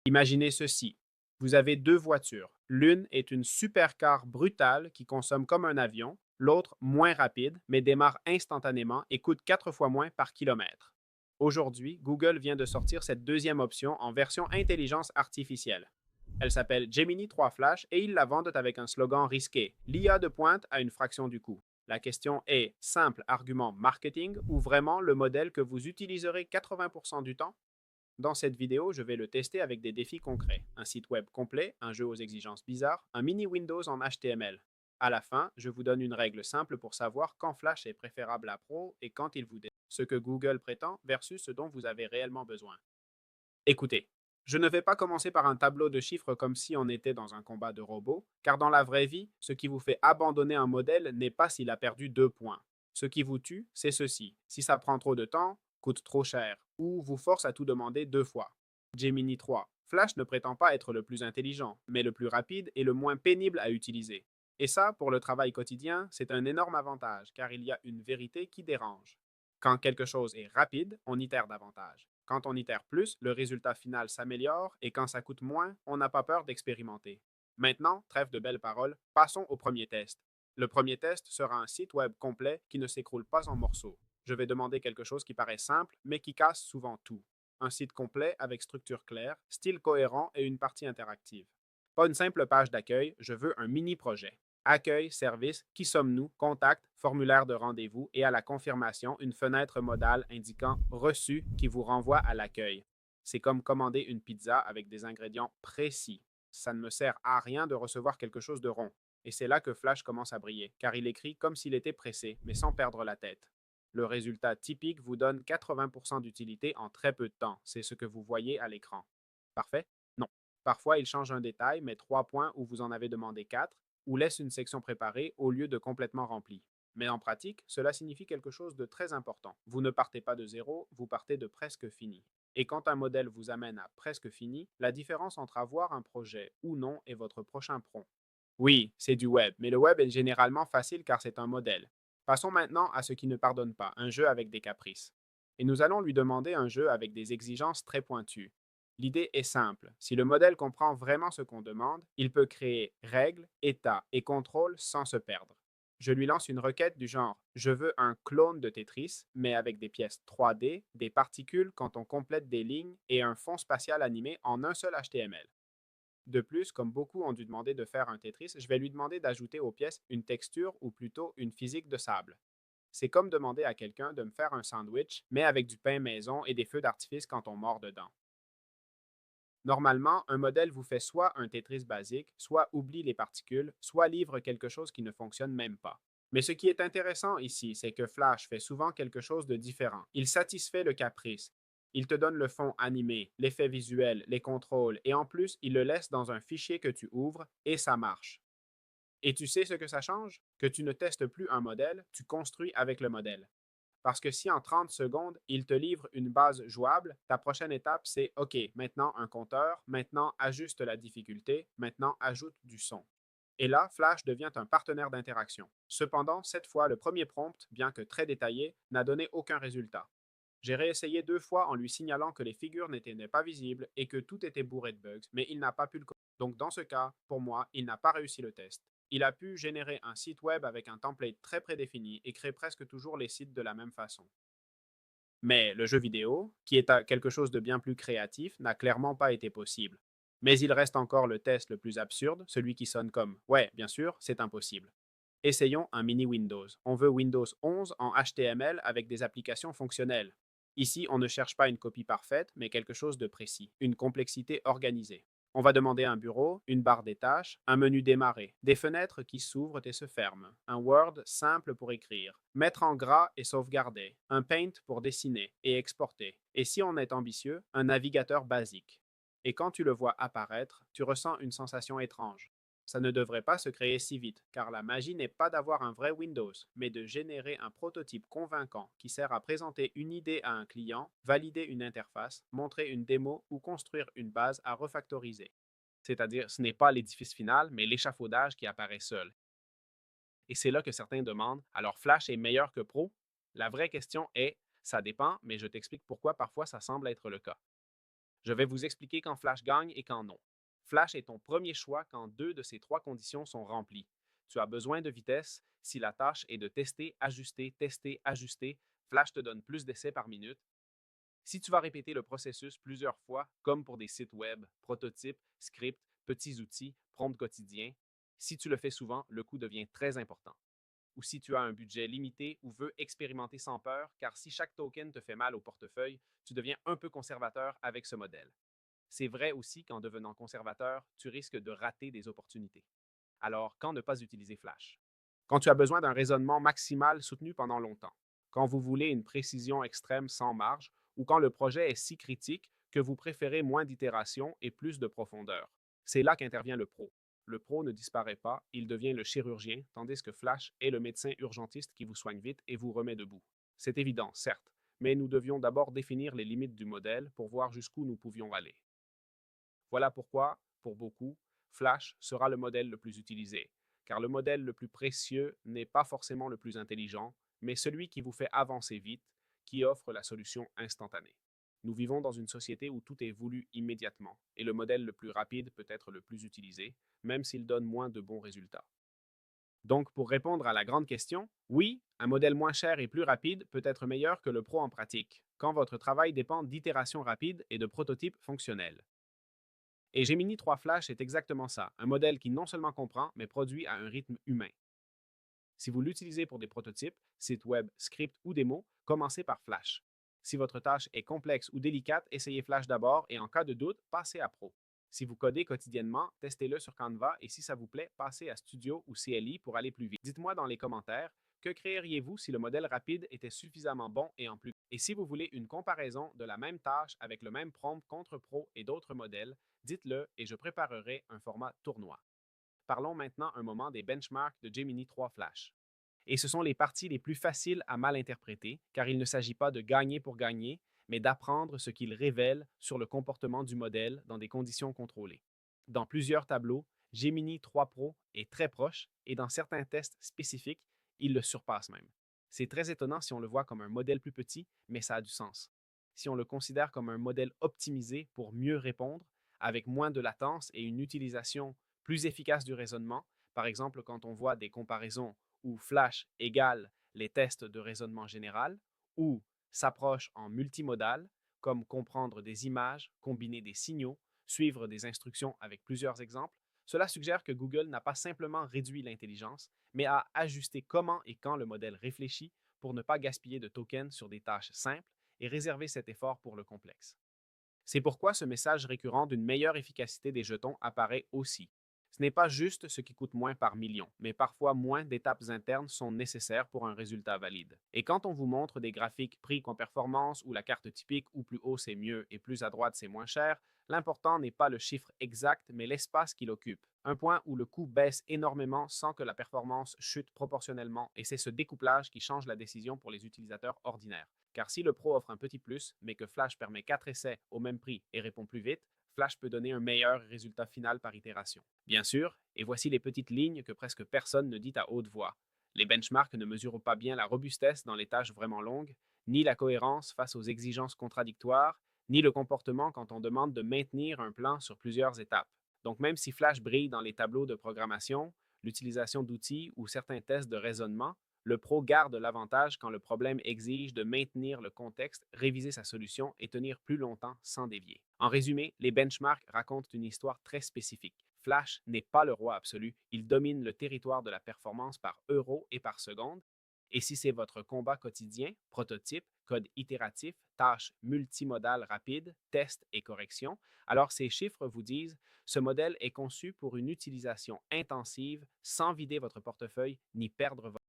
Imaginez ceci. Vous avez deux voitures. L'une est une supercar brutale qui consomme comme un avion, l'autre moins rapide, mais démarre instantanément et coûte 4 fois moins par kilomètre. Aujourd'hui, Google vient de sortir cette deuxième option en version intelligence artificielle. Elle s'appelle Gemini 3 Flash et ils la vendent avec un slogan risqué: l'IA de pointe à une fraction du coût. La question est: simple argument marketing ou vraiment le modèle que vous utiliserez 80% du temps? Dans cette vidéo, je vais le tester avec des défis concrets: un site web complet, un jeu aux exigences bizarres, un mini Windows en HTML. À la fin, je vous donne une règle simple pour savoir quand Flash est préférable à Pro et quand il vous dé ce que Google prétend versus ce dont vous avez réellement besoin. Écoutez, je ne vais pas commencer par un tableau de chiffres comme si on était dans un combat de robots, car dans la vraie vie, ce qui vous fait abandonner un modèle n'est pas s'il a perdu 2 points. Ce qui vous tue, c'est ceci: si ça prend trop de temps, coûte trop cher, ou vous force à tout demander 2 fois. Gemini 3. Flash ne prétend pas être le plus intelligent, mais le plus rapide et le moins pénible à utiliser. Et ça, pour le travail quotidien, c'est un énorme avantage, car il y a une vérité qui dérange. Quand quelque chose est rapide, on itère davantage. Quand on itère plus, le résultat final s'améliore et quand ça coûte moins, on n'a pas peur d'expérimenter. Maintenant, trêve de belles paroles, passons au premier test. Le premier test sera un site web complet qui ne s'écroule pas en morceaux. Je vais demander quelque chose qui paraît simple, mais qui casse souvent tout. Un site complet avec structure claire, style cohérent et une partie interactive. Pas une simple page d'accueil, je veux un mini-projet. Accueil, service, qui sommes-nous, contact, formulaire de rendez-vous et à la confirmation, une fenêtre modale indiquant reçu qui vous renvoie à l'accueil. C'est comme commander une pizza avec des ingrédients précis. Ça ne me sert à rien de recevoir quelque chose de rond. Et c'est là que Flash commence à briller, car il écrit comme s'il était pressé, mais sans perdre la tête. Le résultat typique vous donne 80% d'utilité en très peu de temps. C'est ce que vous voyez à l'écran. Parfait? Non. Parfois, il change un détail, met 3 points où vous en avez demandé 4, ou laisse une section préparée au lieu de complètement remplie. Mais en pratique, cela signifie quelque chose de très important. Vous ne partez pas de zéro, vous partez de presque fini. Et quand un modèle vous amène à presque fini, la différence entre avoir un projet ou non est votre prochain prompt. Oui, c'est du web, mais le web est généralement facile car c'est un modèle. Passons maintenant à ce qui ne pardonne pas, un jeu avec des caprices. Et nous allons lui demander un jeu avec des exigences très pointues. L'idée est simple: si le modèle comprend vraiment ce qu'on demande, il peut créer règles, états et contrôles sans se perdre. Je lui lance une requête du genre: je veux un clone de Tetris, mais avec des pièces 3D, des particules quand on complète des lignes et un fond spatial animé en un seul HTML. De plus, comme beaucoup ont dû demander de faire un Tetris, je vais lui demander d'ajouter aux pièces une texture ou plutôt une physique de sable. C'est comme demander à quelqu'un de me faire un sandwich, mais avec du pain maison et des feux d'artifice quand on mord dedans. Normalement, un modèle vous fait soit un Tetris basique, soit oublie les particules, soit livre quelque chose qui ne fonctionne même pas. Mais ce qui est intéressant ici, c'est que Flash fait souvent quelque chose de différent. Il satisfait le caprice. Il te donne le fond animé, l'effet visuel, les contrôles, et en plus, il le laisse dans un fichier que tu ouvres, et ça marche. Et tu sais ce que ça change? Que tu ne testes plus un modèle, tu construis avec le modèle. Parce que si en 30 secondes, il te livre une base jouable, ta prochaine étape, c'est OK, maintenant un compteur, maintenant ajuste la difficulté, maintenant ajoute du son. Et là, Flash devient un partenaire d'interaction. Cependant, cette fois, le premier prompt, bien que très détaillé, n'a donné aucun résultat. J'ai réessayé 2 fois en lui signalant que les figures n'étaient pas visibles et que tout était bourré de bugs, mais il n'a pas pu le corriger. Donc dans ce cas, pour moi, il n'a pas réussi le test. Il a pu générer un site web avec un template très prédéfini et crée presque toujours les sites de la même façon. Mais le jeu vidéo, qui est quelque chose de bien plus créatif, n'a clairement pas été possible. Mais il reste encore le test le plus absurde, celui qui sonne comme: ouais, bien sûr, c'est impossible. Essayons un mini Windows. On veut Windows 11 en HTML avec des applications fonctionnelles. Ici, on ne cherche pas une copie parfaite, mais quelque chose de précis, une complexité organisée. On va demander un bureau, une barre des tâches, un menu démarrer, des fenêtres qui s'ouvrent et se ferment, un Word simple pour écrire, mettre en gras et sauvegarder, un Paint pour dessiner et exporter, et si on est ambitieux, un navigateur basique. Et quand tu le vois apparaître, tu ressens une sensation étrange. Ça ne devrait pas se créer si vite, car la magie n'est pas d'avoir un vrai Windows, mais de générer un prototype convaincant qui sert à présenter une idée à un client, valider une interface, montrer une démo ou construire une base à refactoriser. C'est-à-dire, ce n'est pas l'édifice final, mais l'échafaudage qui apparaît seul. Et c'est là que certains demandent: alors Flash est meilleur que Pro? La vraie question est: ça dépend, mais je t'explique pourquoi parfois ça semble être le cas. Je vais vous expliquer quand Flash gagne et quand non. Flash est ton premier choix quand deux de ces trois conditions sont remplies. Tu as besoin de vitesse. Si la tâche est de tester, ajuster, Flash te donne plus d'essais par minute. Si tu vas répéter le processus plusieurs fois, comme pour des sites web, prototypes, scripts, petits outils, prompts quotidiens, si tu le fais souvent, le coût devient très important. Ou si tu as un budget limité ou veux expérimenter sans peur, car si chaque token te fait mal au portefeuille, tu deviens un peu conservateur avec ce modèle. C'est vrai aussi qu'en devenant conservateur, tu risques de rater des opportunités. Alors, quand ne pas utiliser Flash? Quand tu as besoin d'un raisonnement maximal soutenu pendant longtemps, quand vous voulez une précision extrême sans marge, ou quand le projet est si critique que vous préférez moins d'itérations et plus de profondeur. C'est là qu'intervient le pro. Le pro ne disparaît pas, il devient le chirurgien, tandis que Flash est le médecin urgentiste qui vous soigne vite et vous remet debout. C'est évident, certes, mais nous devions d'abord définir les limites du modèle pour voir jusqu'où nous pouvions aller. Voilà pourquoi, pour beaucoup, Flash sera le modèle le plus utilisé, car le modèle le plus précieux n'est pas forcément le plus intelligent, mais celui qui vous fait avancer vite, qui offre la solution instantanée. Nous vivons dans une société où tout est voulu immédiatement, et le modèle le plus rapide peut être le plus utilisé, même s'il donne moins de bons résultats. Donc, pour répondre à la grande question, oui, un modèle moins cher et plus rapide peut être meilleur que le pro en pratique, quand votre travail dépend d'itérations rapides et de prototypes fonctionnels. Et Gemini 3 Flash est exactement ça, un modèle qui non seulement comprend, mais produit à un rythme humain. Si vous l'utilisez pour des prototypes, sites web, scripts ou démos, commencez par Flash. Si votre tâche est complexe ou délicate, essayez Flash d'abord et en cas de doute, passez à Pro. Si vous codez quotidiennement, testez-le sur Canva et si ça vous plaît, passez à Studio ou CLI pour aller plus vite. Dites-moi dans les commentaires, que créeriez-vous si le modèle rapide était suffisamment bon et en plus. Et si vous voulez une comparaison de la même tâche avec le même prompt contre Pro et d'autres modèles, dites-le et je préparerai un format tournoi. Parlons maintenant un moment des benchmarks de Gemini 3 Flash. Et ce sont les parties les plus faciles à mal interpréter, car il ne s'agit pas de gagner pour gagner, mais d'apprendre ce qu'il révèle sur le comportement du modèle dans des conditions contrôlées. Dans plusieurs tableaux, Gemini 3 Pro est très proche et dans certains tests spécifiques, il le surpasse même. C'est très étonnant si on le voit comme un modèle plus petit, mais ça a du sens. Si on le considère comme un modèle optimisé pour mieux répondre, avec moins de latence et une utilisation plus efficace du raisonnement, par exemple quand on voit des comparaisons où Flash égale les tests de raisonnement général, ou s'approche en multimodal, comme comprendre des images, combiner des signaux, suivre des instructions avec plusieurs exemples, cela suggère que Google n'a pas simplement réduit l'intelligence, mais a ajusté comment et quand le modèle réfléchit pour ne pas gaspiller de tokens sur des tâches simples et réserver cet effort pour le complexe. C'est pourquoi ce message récurrent d'une meilleure efficacité des jetons apparaît aussi. Ce n'est pas juste ce qui coûte moins par million, mais parfois moins d'étapes internes sont nécessaires pour un résultat valide. Et quand on vous montre des graphiques prix contre performance où la carte typique ou plus haut c'est mieux et plus à droite c'est moins cher, l'important n'est pas le chiffre exact mais l'espace qu'il occupe. Un point où le coût baisse énormément sans que la performance chute proportionnellement et c'est ce découplage qui change la décision pour les utilisateurs ordinaires. Car si le Pro offre un petit plus, mais que Flash permet 4 essais au même prix et répond plus vite, Flash peut donner un meilleur résultat final par itération. Bien sûr, et voici les petites lignes que presque personne ne dit à haute voix. Les benchmarks ne mesurent pas bien la robustesse dans les tâches vraiment longues, ni la cohérence face aux exigences contradictoires, ni le comportement quand on demande de maintenir un plan sur plusieurs étapes. Donc même si Flash brille dans les tableaux de programmation, l'utilisation d'outils ou certains tests de raisonnement, le pro garde l'avantage quand le problème exige de maintenir le contexte, réviser sa solution et tenir plus longtemps sans dévier. En résumé, les benchmarks racontent une histoire très spécifique. Flash n'est pas le roi absolu, il domine le territoire de la performance par euro et par seconde. Et si c'est votre combat quotidien, prototype, code itératif, tâches multimodales rapides, tests et corrections, alors ces chiffres vous disent ce modèle est conçu pour une utilisation intensive sans vider votre portefeuille ni perdre votre